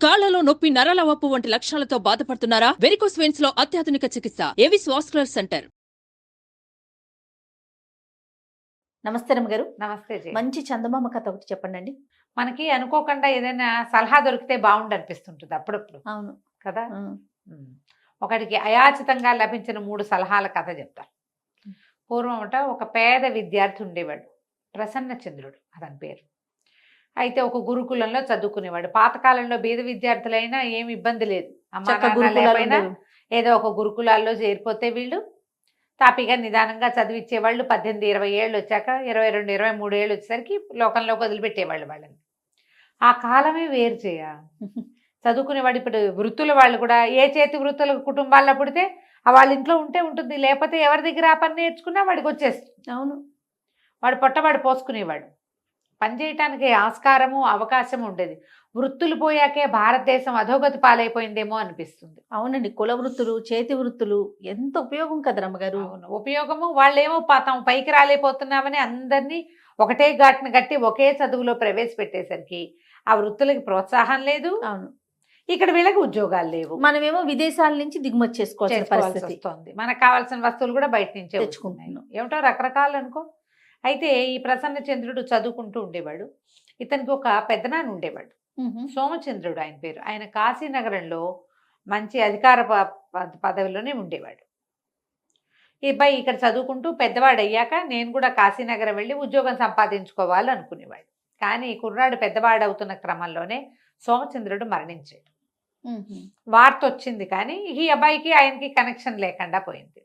కాళ్లలో నొప్పి, నరాల వాపు వంటి లక్షణాలతో బాధపడుతున్నారా? వెరికోస్ వెయిన్స్ లో అత్యాధునిక చికిత్స ఏవిస్ వాస్కులర్ సెంటర్. నమస్తే రమ్మగారు. నమస్తే జీ. మంచి చందమామ కథ ఒకటి చెప్పండి. మనకి అనుకోకుండా ఏదైనా సలహా దొరికితే బాగుండు అనిపిస్తుంటుంది అప్పుడప్పుడు. అవును కదా. ఒకటికి అయాచితంగా లభించిన 3 సలహాల కథ చెప్తాను. పూర్వమట ఒక పేద విద్యార్థి ఉండేవాడు, ప్రసన్నచంద్రుడు అతని పేరు. అయితే ఒక గురుకులంలో చదువుకునేవాడు. పాతకాలంలో బీద విద్యార్థులైనా ఏమి ఇబ్బంది లేదు, అమ్మా నాన్న లేకపోయినా ఏదో ఒక గురుకులాల్లో చేరిపోతే వీళ్ళు తాపిగా నిదానంగా చదివిచ్చేవాళ్ళు. 18-20 ఏళ్ళు వచ్చాక 22-23 ఏళ్ళు వచ్చేసరికి లోకంలోకి వదిలిపెట్టేవాళ్ళు వాళ్ళని. ఆ కాలమే వేరు చేయ. చదువుకునేవాడు. ఇప్పుడు వృత్తుల వాళ్ళు కూడా ఏ చేతి వృత్తుల కుటుంబాల్లో పుడితే వాళ్ళ ఇంట్లో ఉంటే ఉంటుంది, లేకపోతే ఎవరి దగ్గర ఆ పని నేర్చుకున్నా వాడికి వచ్చేస్తుంది. అవును. వాడు పొట్టవాడు పోసుకునేవాడు. పనిచేయటానికి ఆస్కారము అవకాశం ఉండేది. వృత్తులు పోయాకే భారతదేశం అధోగతి పాలైపోయిందేమో అనిపిస్తుంది. అవునండి. కుల వృత్తులు, చేతి వృత్తులు ఎంత ఉపయోగం కదా రమ్మగారు. అవును, ఉపయోగము. వాళ్ళేమో తాము పైకి రాలేకపోతున్నామని అందరినీ ఒకటే ఘాట్ను కట్టి ఒకే చదువులో ప్రవేశపెట్టేసరికి ఆ వృత్తులకి ప్రోత్సాహం లేదు. అవును. ఇక్కడ వీళ్ళకి ఉద్యోగాలు లేవు. మనమేమో విదేశాల నుంచి దిగుమతి చేసుకోవాల్సిన పరిస్థితి వస్తుంది. మనకు కావాల్సిన వస్తువులు కూడా బయట నుంచే తెచ్చుకుంటున్నాయి. ఏమిటో రకరకాలు అనుకో. అయితే ఈ ప్రసన్నచంద్రుడు చదువుకుంటూ ఉండేవాడు. ఇతనికి ఒక పెద్దనాన్న ఉండేవాడు, సోమచంద్రుడు ఆయన పేరు. ఆయన కాశీనగరంలో మంచి అధికార పదవిలోనే ఉండేవాడు. ఈ అబ్బాయి ఇక్కడ చదువుకుంటూ పెద్దవాడు అయ్యాక నేను కూడా కాశీనగరం వెళ్ళి ఉద్యోగం సంపాదించుకోవాలి అనుకునేవాడు. కానీ కుర్రాడు పెద్దవాడు అవుతున్న క్రమంలోనే సోమచంద్రుడు మరణించాడు. వార్త వచ్చింది కానీ ఈ అబ్బాయికి ఆయనకి కనెక్షన్ లేకుండా పోయింది.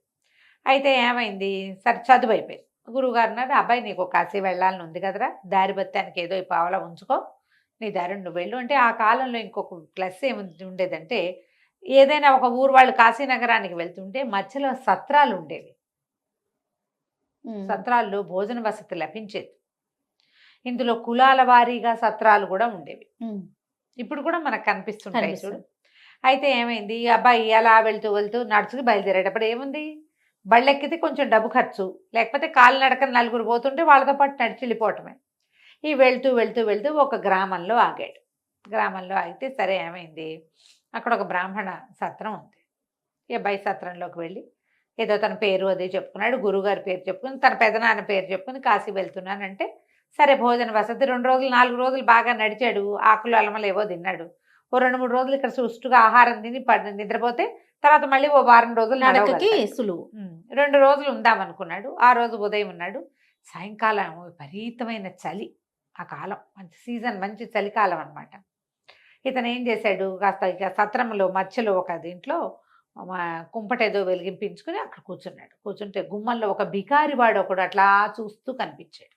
అయితే ఏమైంది, సరే చదువు అయిపోయింది. గురువుగారు అన్నారు, అబ్బాయి నీకు కాశీ వెళ్ళాలని ఉంది కదరా, దారి బత్తానికి ఏదో ఈ పావలా ఉంచుకో, నీ దారి నువ్వు వెళ్ళు అంటే. ఆ కాలంలో ఇంకొక ప్లస్ ఏమి ఉండేదంటే, ఏదైనా ఒక ఊరు వాళ్ళు కాశీనగరానికి వెళ్తుంటే మధ్యలో సత్రాలు ఉండేవి. సత్రాల్లో భోజన వసతి లభించేది. ఇందులో కులాల వారీగా సత్రాలు కూడా ఉండేవి. ఇప్పుడు కూడా మనకు కనిపిస్తుంటాయి చూడు. అయితే ఏమైంది, అబ్బాయి అలా వెళ్తూ వెళ్తూ నడుచుకు బయలుదేరేటప్పుడు ఏముంది, బళ్ళెక్కితే కొంచెం డబ్బు ఖర్చు, లేకపోతే కాలు నడక నలుగురు పోతుంటే వాళ్ళతో పాటు నడిచి వెళ్ళిపోవటమే. ఈ వెళ్తూ వెళ్తూ వెళ్తూ ఒక గ్రామంలో ఆగాడు. గ్రామంలో ఆగితే సరే ఏమైంది, అక్కడ ఒక బ్రాహ్మణ సత్రం ఉంది. ఈ అబ్బాయి సత్రంలోకి వెళ్ళి ఏదో తన పేరు అది చెప్పుకున్నాడు, గురువుగారి పేరు చెప్పుకుని, తన పెదనాన్న పేరు చెప్పుకుని కాశీ వెళ్తున్నానంటే సరే భోజన వసతి 2 రోజులు 4 రోజులు బాగా నడిచాడు. ఆకులు అలమలు ఏవో తిన్నాడు. ఓ 2-3 రోజులు ఇక్కడ సుష్టుగా ఆహారం తిని నిద్రపోతే తర్వాత మళ్ళీ ఓ వారం రోజులు నడకకి సులువు. 2 రోజులు ఉందామనుకున్నాడు. ఆ రోజు ఉదయం ఉన్నాడు. సాయంకాలం విపరీతమైన చలి. ఆ కాలం మంచి సీజన్, మంచి చలికాలం అనమాట. ఇతను ఏం చేశాడు, కాస్త ఇక సత్రంలో మధ్యలో ఒక దీంట్లో కుంపటేదో వెలిగింపించుకుని అక్కడ కూర్చున్నాడు. కూర్చుంటే గుమ్మంలో ఒక బికారి వాడు ఒకడు అట్లా చూస్తూ కనిపించాడు.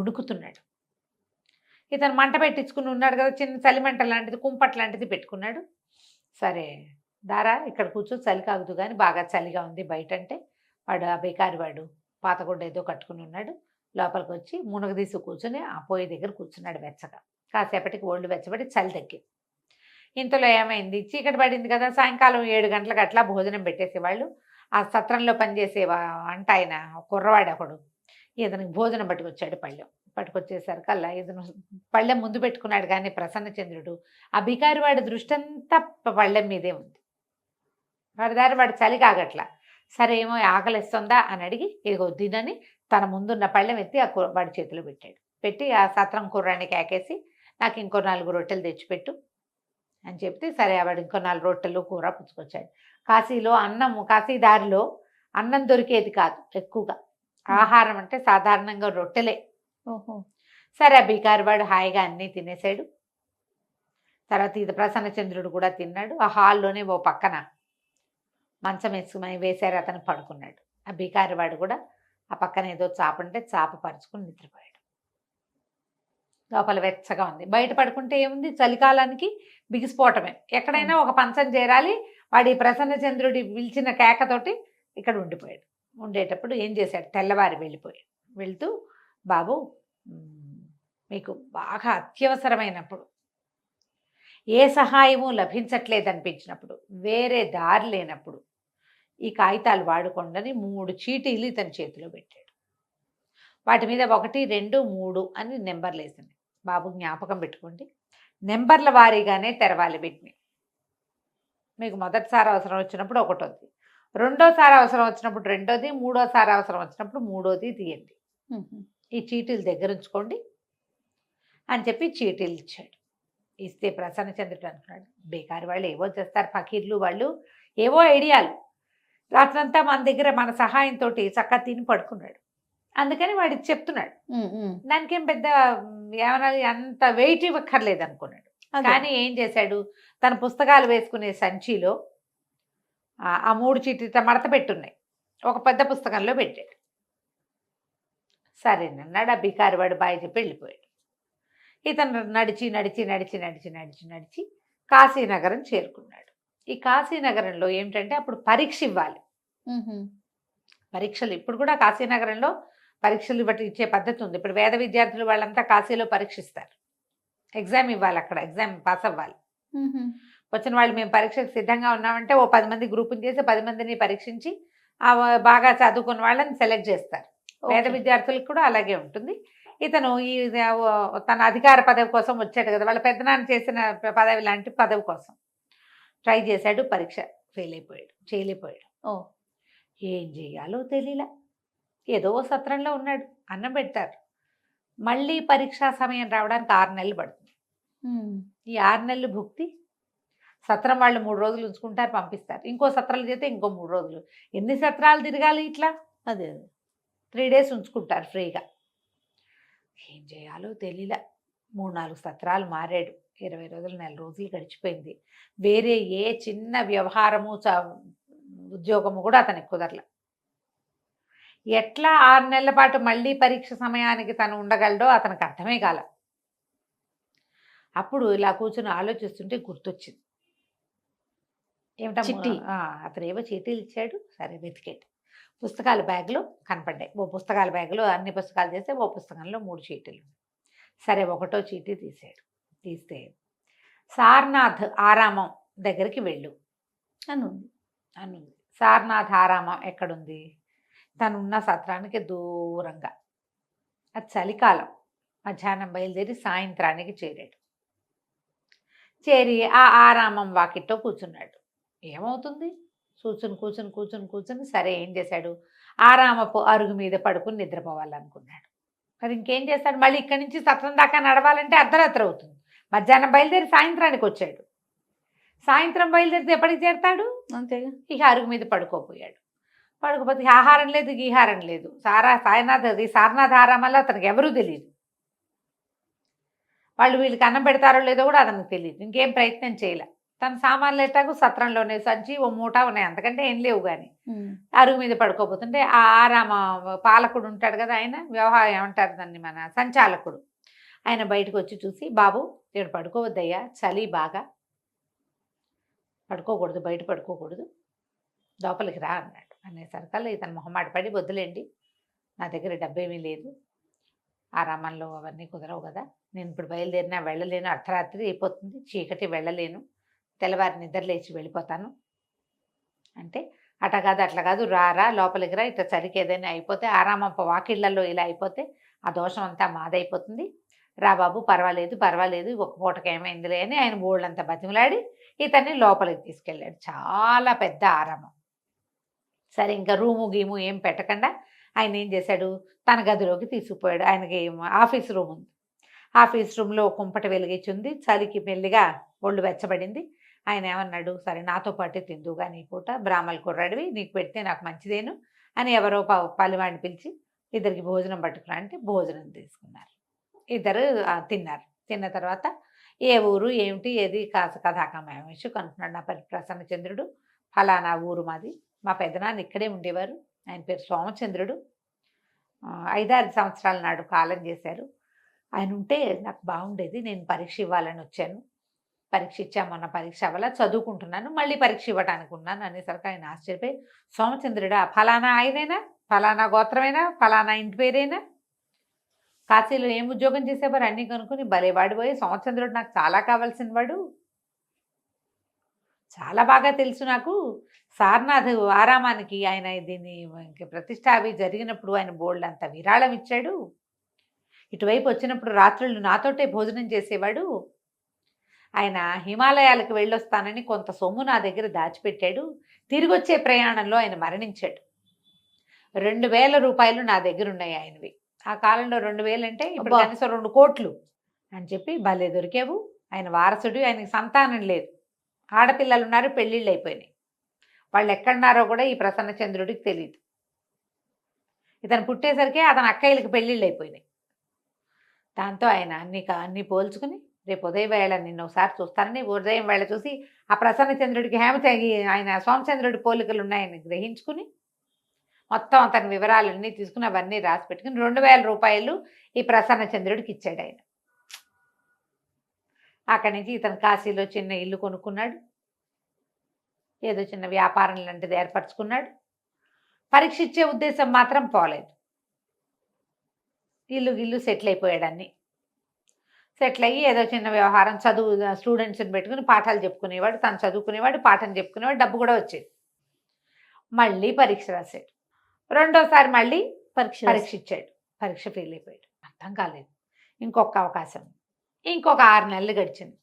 ఉడుకుతున్నాడు. ఇతను మంట పెట్టించుకుని ఉన్నాడు కదా, చిన్న చలిమంట లాంటిది, కుంపట్ లాంటిది పెట్టుకున్నాడు. సరే దారా ఇక్కడ కూర్చో, చలి కాగుతూ కానీ బాగా చలిగా ఉంది బయట అంటే, వాడు ఆ బికారి వాడు పాతగుడ్డ ఏదో కట్టుకుని ఉన్నాడు. లోపలికి వచ్చి మునగదీసి కూర్చొని ఆ పొయ్యి దగ్గర కూర్చున్నాడు వెచ్చగా. కాసేపటికి ఒళ్ళు వెచ్చబడి చలి తగ్గింది. ఇంతలో ఏమైంది, చీకటి పడింది కదా, సాయంకాలం 7 గంటలకు అట్లా భోజనం పెట్టేసేవాళ్ళు. ఆ సత్రంలో పనిచేసే వంట ఆయన కుర్రవాడు ఒకడు ఇతనికి భోజనం పట్టుకొచ్చాడు. పట్టుకొచ్చేసరికల్లా ఇతను పళ్ళెం ముందు పెట్టుకున్నాడు. కానీ ప్రసన్నచంద్రుడు ఆ బికారి వాడి దృష్టి అంతా పళ్ళెం మీదే ఉంది. వాడి దారి వాడు చలి కాగట్లా. సరే ఏమో ఆకలిస్తుందా అని అడిగి ఇదిగో తినని తన ముందున్న పళ్ళెం ఎత్తి ఆ వాడి చేతిలో పెట్టాడు. పెట్టి ఆ సత్రం కుర్రాన్ని కేకేసి నాకు ఇంకో 4 రొట్టెలు తెచ్చిపెట్టు అని చెప్తే సరే వాడు ఇంకో 4 రొట్టెలు కూర పుచ్చుకొచ్చాడు. కాశీలో కాశీ దారిలో అన్నం దొరికేది కాదు ఎక్కువగా. ఆహారం అంటే సాధారణంగా రొట్టెలే. సరే ఆ బికారి వాడు హాయిగా అన్నీ తినేసాడు. తర్వాత ఇది ప్రసన్నచంద్రుడు కూడా తిన్నాడు. ఆ హాల్లోనే ఓ పక్కన మంచం వేశారు, అతను పడుకున్నాడు. ఆ బికారి వాడు కూడా ఆ పక్కన ఏదో చాప ఉంటే చాప పరుచుకుని నిద్రపోయాడు. లోపల వెచ్చగా ఉంది. బయట పడుకుంటే ఏముంది, చలికాలానికి బిగిసిపోవటమే. ఎక్కడైనా ఒక పంచం చేరాలి. వాడి ప్రసన్నచంద్రుడి పిలిచిన కేకతోటి ఇక్కడ ఉండిపోయాడు. ఉండేటప్పుడు ఏం చేశాడు, తెల్లవారి వెళ్తూ బాబు మీకు బాగా అత్యవసరమైనప్పుడు, ఏ సహాయము లభించట్లేదనిపించినప్పుడు, వేరే దారి లేనప్పుడు ఈ కాగితాలు వాడుకోండి 3 చీటీలు ఇతని చేతిలో పెట్టాడు. వాటి మీద 1, 2, 3 అని నెంబర్లు వేసింది. బాబు జ్ఞాపకం పెట్టుకోండి, నెంబర్ల వారీగానే తెరవాలి వీటిని. మీకు మొదటిసారి అవసరం వచ్చినప్పుడు ఒకటోది, రెండోసారి అవసరం వచ్చినప్పుడు రెండోది, మూడోసారి అవసరం వచ్చినప్పుడు మూడోది తీయండి. ఈ చీటీలు దగ్గర ఉంచుకోండి అని చెప్పి చీటీలు ఇచ్చాడు. ఇస్తే ప్రసన్నచంద్రుడు అనుకున్నాడు, బేకారి వాళ్ళు ఏవో చేస్తారు, ఫకీర్లు వాళ్ళు ఏవో ఐడియాలు. రాత్రంతా మన దగ్గర మన సహాయంతో చక్కగా తిని పడుకున్నాడు. అందుకని వాడికి చెప్తున్నాడు. దానికేం పెద్ద ఏమన్నా అంత వెయిట్ ఇవ్వక్కర్లేదు అనుకున్నాడు. కానీ ఏం చేశాడు, తన పుస్తకాలు వేసుకునే సంచిలో ఆ 3 చీటీలతో మడత పెట్టున్నాయి ఒక పెద్ద పుస్తకంలో పెట్టాడు. సరేనన్నాడు. ఆ బికారి వాడు బాయ్ చెప్పి వెళ్ళిపోయాడు. ఇతను నడిచి నడిచి నడిచి నడిచి నడిచి నడిచి కాశీనగరం చేరుకున్నాడు. ఈ కాశీనగరంలో ఏమిటంటే అప్పుడు పరీక్ష ఇవ్వాలి. పరీక్షలు ఇప్పుడు కూడా కాశీనగరంలో పరీక్షలు బట్టి ఇచ్చే పద్ధతి ఉంది. ఇప్పుడు వేద విద్యార్థులు వాళ్ళంతా కాశీలో పరీక్షిస్తారు. ఎగ్జామ్ ఇవ్వాలి, అక్కడ ఎగ్జామ్ పాస్ అవ్వాలి. వచ్చిన వాళ్ళు మేము పరీక్షకు సిద్ధంగా ఉన్నామంటే ఓ 10 మంది గ్రూపుని చేసి 10 మందిని పరీక్షించి బాగా చదువుకున్న వాళ్ళని సెలెక్ట్ చేస్తారు. వేద విద్యార్థులకు కూడా అలాగే ఉంటుంది. ఇతను ఈ తన అధికార పదవి కోసం వచ్చాడు కదా, వాళ్ళ పెద్దనాన్న చేసిన పదవి లాంటి పదవి కోసం ట్రై చేశాడు. పరీక్ష ఫెయిల్ అయిపోయాడు, చేయలేకపోయాడు. ఏం చేయాలో తెలియలా. ఏదో సత్రంలో ఉన్నాడు, అన్నం పెడతారు. మళ్ళీ పరీక్షా సమయం రావడానికి 6 నెలలు పడుతుంది. ఈ 6 నెలలు భుక్తి సత్రం వాళ్ళు 3 రోజులు ఉంచుకుంటారు, పంపిస్తారు. ఇంకో సత్రాలు చేస్తే ఇంకో 3 రోజులు. ఎన్ని సత్రాలు తిరగాలి ఇట్లా? అదే 3 డేస్ ఉంచుకుంటారు ఫ్రీగా. ఏం చేయాలో తెలియలా. 3-4 సత్రాలు మారాడు. 20 రోజులు, 1 నెల రోజులు గడిచిపోయింది. వేరే ఏ చిన్న వ్యవహారము ఉద్యోగము కూడా అతనికి కుదరల. ఎట్లా 6 నెలల పాటు మళ్ళీ పరీక్ష సమయానికి తను ఉండగలడో అతనికి అర్థమే కాల. అప్పుడు ఇలా కూర్చొని ఆలోచిస్తుంటే గుర్తొచ్చింది. ఏమిటా, అతను ఏవో చీటీలు ఇచ్చాడు. సరే వెతికేట పుస్తకాల బ్యాగ్లో కనపడ్డాయి. ఓ పుస్తకాల బ్యాగ్లో అన్ని పుస్తకాలు చేస్తే ఓ పుస్తకంలో 3 చీటీలు. సరే ఒకటో చీటీ తీసాడు. తీస్తే సారనాథ్ ఆరామం దగ్గరికి వెళ్ళు అనుంది. సారనాథ్ ఆరామం ఎక్కడుంది? తనున్న సత్రానికి దూరంగా. అది చలికాలం. మధ్యాహ్నం బయలుదేరి సాయంత్రానికి చేరాడు. చేరి ఆ ఆరామం వాకిట్లో కూర్చున్నాడు. ఏమవుతుంది, కూర్చుని సరే ఏం చేశాడు, ఆరామపు అరుగు మీద పడుకుని నిద్రపోవాలనుకున్నాడు. మరి ఇంకేం చేస్తాడు, మళ్ళీ ఇక్కడి నుంచి సత్రం దాకా నడవాలంటే అర్ధరాత్రి అవుతుంది. మధ్యాహ్నం బయలుదేరి సాయంత్రానికి వచ్చాడు. సాయంత్రం బయలుదేరితే ఎప్పటికి చేరుతాడు? అంతేగా. ఇక అరుగు మీద పడుకోపోయాడు. పడుకోపోతే ఆహారం లేదు, గీహారం లేదు. సారనాథ్ ఆరామంలో అతనికి ఎవరూ తెలియదు. వాళ్ళు వీళ్ళకి అన్నం పెడతారో లేదో కూడా అతనికి తెలియదు. ఇంకేం ప్రయత్నం చేయలే. తన సామాన్లు ఎట్టాకు సత్రంలోనే సంచి ఓ మూట ఉన్నాయి, అంతకంటే ఏం లేవు. కానీ అరుగు మీద పడుకోబోతుంటే ఆ ఆరామ పాలకుడు ఉంటాడు కదా, ఆయన వ్యవహారం ఏమంటారు దాన్ని, మన సంచాలకుడు, ఆయన బయటకు వచ్చి చూసి, బాబు ఇక్కడ పడుకోవద్దయ్యా, చలి బాగా, పడుకోకూడదు, బయట పడుకోకూడదు, లోపలికి రా అన్నాడు. అనేసరికల్లా ఇతను మొహమాట పడి, వద్దులేండి నా దగ్గర డబ్బేమీ లేదు, ఆరామంలో అవన్నీ కుదరవు కదా, నేను ఇప్పుడు బయలుదేరినా వెళ్ళలేను, అర్ధరాత్రి అయిపోతుంది, చీకటి వెళ్ళలేను, తెల్లవారి నిద్ర లేచి వెళ్ళిపోతాను అంటే, అట్లా కాదు అట్లా కాదు, రారా లోపలికి రా, ఇట్లా చలికి ఏదైనా అయిపోతే ఆరామప్ప వాకిళ్లలో ఇలా అయిపోతే ఆ దోషం అంతా మాదైపోతుంది, రా బాబు పర్వాలేదు ఒక పూటకి ఏమైందిలే అని ఆయన బోళ్ళంతా బతిమలాడి ఇతన్ని లోపలికి తీసుకెళ్ళాడు. చాలా పెద్ద ఆరామం. సరే ఇంకా రూము గీము ఏం పెట్టకుండా ఆయన ఏం చేశాడు, తన గదిలోకి తీసుకుపోయాడు. ఆయనకి ఆఫీస్ రూమ్ ఉంది. ఆఫీస్ రూమ్లో కుంపటి వెలిగించింది. చలికి మెల్లిగా ఒళ్ళు వెచ్చబడింది. ఆయన ఏమన్నాడు, సరే నాతో పాటే తిందుగా నీ పూట, బ్రాహ్మణ కుర్రాడివి, నీకు పెడితే నాకు మంచిదేను అని ఎవరో పలివాడిని పిలిచి ఇద్దరికి భోజనం పట్టుకురా అంటే భోజనం తీసుకున్నారు. ఇద్దరు తిన్నారు. తిన్న తర్వాత ఏ ఊరు ఏమిటి ఏది కథాకమేషు కనుక్కున్నాడు. నా పేరు ప్రసన్నచంద్రుడు, ఫలానా ఊరు మాది, మా పెద్దనాన్న ఇక్కడే ఉండేవారు, ఆయన పేరు సోమచంద్రుడు, 5-6 సంవత్సరాల నాడు కాలం చేశారు, ఆయన ఉంటే నాకు బాగుండేది, నేను పరీక్ష ఇవ్వాలని వచ్చాను, పరీక్ష ఇచ్చామన్న పరీక్ష అవ్వాల, చదువుకుంటున్నాను, మళ్ళీ పరీక్ష ఇవ్వడానికి ఉన్నాను అనేసరికి ఆయన ఆశ్చర్యపోయి, సోమచంద్రుడా ఫలానా ఆయనేనా, ఫలానా గోత్రమేనా, ఫలానా ఇంటి పేరేనా, కాశీలో ఏం ఉద్యోగం చేసేవారు అన్నీ కనుక్కొని భలేవాడు పోయి, సోమచంద్రుడు నాకు చాలా కావాల్సిన వాడు, చాలా బాగా తెలుసు నాకు, సారనాథ్ ఆరామానికి ఆయన దీన్ని ప్రతిష్ట అవి జరిగినప్పుడు ఆయన బోల్డ్ అంత విరాళం ఇచ్చాడు, ఇటువైపు వచ్చినప్పుడు రాత్రులు నాతోటే భోజనం చేసేవాడు, ఆయన హిమాలయాలకు వెళ్ళొస్తానని కొంత సొమ్ము నా దగ్గర దాచిపెట్టాడు. తిరిగి వచ్చే ప్రయాణంలో ఆయన మరణించాడు. 2,000 రూపాయలు నా దగ్గర ఉన్నాయి ఆయనవి. ఆ కాలంలో 2,000 అంటే ఇప్పుడు అబ్బా. కనీసం 2 కోట్లు అని చెప్పి భలే దొరికావు. ఆయన వారసుడు, ఆయనకి సంతానం లేదు, ఆడపిల్లలు ఉన్నారు, పెళ్ళిళ్ళు అయిపోయినాయి. వాళ్ళు ఎక్కడున్నారో కూడా ఈ ప్రసన్నచంద్రుడికి తెలియదు. ఇతను పుట్టేసరికి అతని అక్కయ్యలకి పెళ్ళిళ్ళు అయిపోయినాయి. దాంతో ఆయన అన్ని పోల్చుకుని రేపు ఉదయం వేళ నిన్ను ఒకసారి చూస్తానని ఉదయం వేళ చూసి ఆ ప్రసన్నచంద్రుడికి ఆయన సోమచంద్రుడి పోలికలు ఉన్నాయని గ్రహించుకుని మొత్తం అతని వివరాలన్నీ తీసుకుని అవన్నీ రాసి పెట్టుకుని 2,000 రూపాయలు ఈ ప్రసన్నచంద్రుడికి ఇచ్చాడు ఆయన. అక్కడి నుంచి ఇతను కాశీలో చిన్న ఇల్లు కొనుక్కున్నాడు, ఏదో చిన్న వ్యాపారం లాంటిది ఏర్పరచుకున్నాడు. పరీక్ష ఇచ్చే ఉద్దేశం మాత్రం పోలేదు. ఇల్లు సెటిల్ అయిపోయాడు. అన్నీ సెటిల్ అయ్యి ఏదో చిన్న వ్యవహారం, చదువు స్టూడెంట్స్ని పెట్టుకుని పాఠాలు చెప్పుకునేవాడు, తను చదువుకునేవాడు, పాఠం చెప్పుకునేవాడు, డబ్బు కూడా వచ్చేది. మళ్ళీ పరీక్ష రాశాడు. రెండోసారి మళ్ళీ పరీక్ష ఇచ్చాడు. పరీక్ష ఫెయిల్ అయిపోయాడు. అర్థం కాలేదు. ఇంకొక అవకాశం, ఇంకొక 6 నెలలు గడిచింది.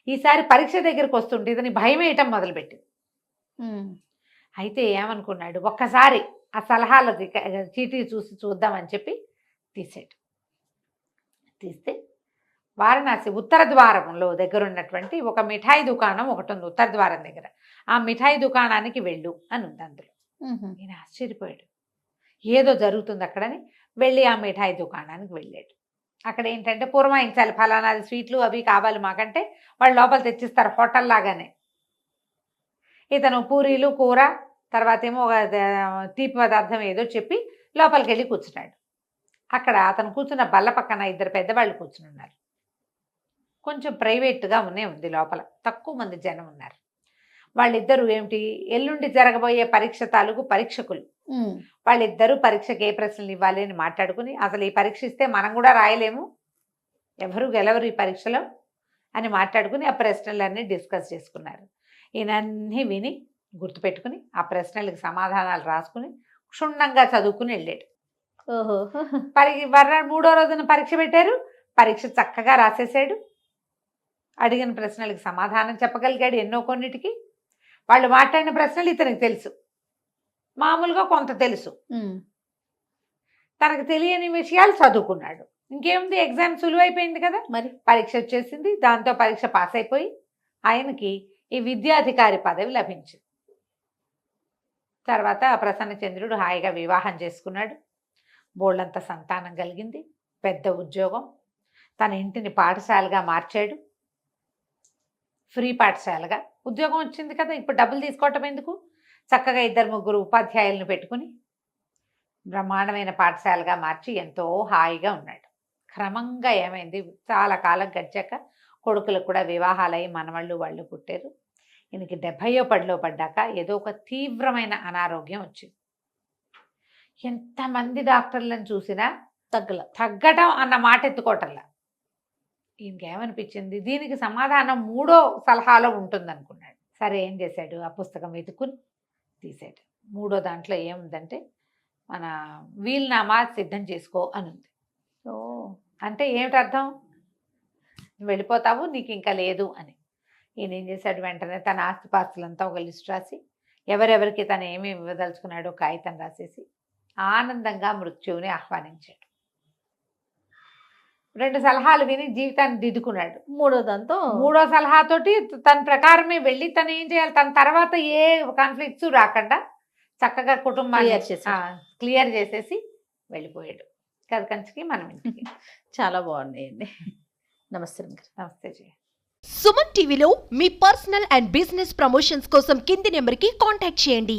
ఈసారి పరీక్ష దగ్గరికి వస్తుంటే ఇతని భయం వేయటం మొదలుపెట్టింది. అయితే ఏమనుకున్నాడు, ఒక్కసారి ఆ సలహాల చీటీ చూద్దామని చెప్పి తీసాడు. తీస్తే వారణాసి ఉత్తర ద్వారంలో దగ్గర ఉన్నటువంటి ఒక మిఠాయి దుకాణం ఒకటి ఉంది. ఉత్తర ద్వారం దగ్గర ఆ మిఠాయి దుకాణానికి వెళ్ళు అని ఉంది అందులో. నేను ఆశ్చర్యపోయాడు, ఏదో జరుగుతుంది అక్కడని వెళ్ళి ఆ మిఠాయి దుకాణానికి వెళ్ళాడు. అక్కడ ఏంటంటే పురమాయించాలి, ఫలానాది స్వీట్లు అవి కావాలి మాకంటే వాళ్ళు లోపల తెచ్చిస్తారు హోటల్ లాగానే. ఇతను పూరీలు, కూర, తర్వాత ఏమో ఒక తీపి పదార్థం ఏదో చెప్పి లోపలికి వెళ్ళి కూర్చున్నాడు. అక్కడ అతను కూర్చున్న బల్ల పక్కన 2 పెద్దవాళ్ళు కూర్చుని ఉన్నారు. కొంచెం ప్రైవేట్గా ఉంది లోపల, తక్కువ మంది జనం ఉన్నారు. వాళ్ళిద్దరూ ఏమిటి, ఎల్లుండి జరగబోయే పరీక్ష తాలూకు పరీక్షకులు. వాళ్ళిద్దరూ పరీక్షకు ఏ ప్రశ్నలు ఇవ్వాలి అని మాట్లాడుకుని, అసలు ఈ పరీక్ష ఇస్తే మనం కూడా రాయలేము, ఎవరు గెలవరు ఈ పరీక్షలో అని మాట్లాడుకుని ఆ ప్రశ్నలన్నీ డిస్కస్ చేసుకున్నారు. ఈయనన్నీ విని గుర్తుపెట్టుకుని ఆ ప్రశ్నలకు సమాధానాలు రాసుకుని క్షుణ్ణంగా చదువుకుని వెళ్ళాడు. ఓహో. 3వ రోజున పరీక్ష పెట్టారు. పరీక్ష చక్కగా రాసేసాడు. అడిగిన ప్రశ్నలకు సమాధానం చెప్పగలిగాడు. ఎన్నో కొన్నిటికి వాళ్ళు మాట్లాడిన ప్రశ్నలు ఇతనికి తెలుసు, మామూలుగా కొంత తెలుసు. తనకు తెలియని విషయాలు చదువుకున్నాడు. ఇంకేముంది, ఎగ్జామ్ సులువైపోయింది కదా, మరి పరీక్ష వచ్చేసింది. దాంతో పరీక్ష పాస్ అయిపోయి ఆయనకి ఈ విద్యాధికారి పదవి లభించింది. తర్వాత ప్రసన్నచంద్రుడు హాయిగా వివాహం చేసుకున్నాడు. బోళ్ళంత సంతానం కలిగింది, పెద్ద ఉద్యోగం. తన ఇంటిని పాఠశాలగా మార్చాడు. ఫ్రీ పాఠశాలగా ఉద్యోగం వచ్చింది కదా, ఇప్పుడు డబ్బులు తీసుకోవటం ఎందుకు, చక్కగా 2-3 ఉపాధ్యాయులను పెట్టుకుని బ్రహ్మాండమైన పాఠశాలగా మార్చి ఎంతో హాయిగా ఉన్నాడు. క్రమంగా ఏమైంది, చాలా కాలం గడిచాక కొడుకులకు కూడా వివాహాలయ్యి మనవాళ్ళు వాళ్ళు పుట్టారు. ఈయనకి 70వ పడిలో పడ్డాక ఏదో ఒక తీవ్రమైన అనారోగ్యం వచ్చింది. ఎంతమంది డాక్టర్లను చూసినా తగ్గటం అన్న మాట ఎత్తుకోవటంలా. ఈయనకేమనిపించింది, దీనికి సమాధానం 3వ సలహాలో ఉంటుంది అనుకున్నాడు. సరే ఏం చేశాడు, ఆ పుస్తకం వెతుకుని తీసాడు. 3వ దాంట్లో ఏముందంటే, మన వీలునామా సిద్ధం చేసుకో అని ఉంది. అంటే ఏమిటి అర్థం, వెళ్ళిపోతావు, నీకు ఇంకా లేదు అని. ఈయన ఏం చేశాడు, వెంటనే తన ఆస్తిపాస్తులంతా ఒక లిస్ట్ రాసి ఎవరెవరికి తను ఏమేమి ఇవ్వదలుచుకున్నాడో కాగితం రాసేసి ఆనందంగా మృత్యువుని ఆహ్వానించాడు. 2 సలహాలు విని జీవితాన్ని దిద్దుకున్నాడు. 3వ సలహాతోటి తన ప్రకారమే వెళ్ళి తను ఏం చేయాలి, తన తర్వాత ఏ కాన్ఫ్లిక్ట్స్ రాకుండా చక్కగా కుటుంబాన్ని క్లియర్ చేసేసి వెళ్ళిపోయాడు. కంచికి మనం ఇంటికి. చాలా బాగున్నాయండి. నమస్తే. నమస్తే జయ. సుమన్ టీవీలో మీ పర్సనల్ అండ్ బిజినెస్ ప్రమోషన్స్ కోసం కింది నెంబర్కి కాంటాక్ట్ చేయండి.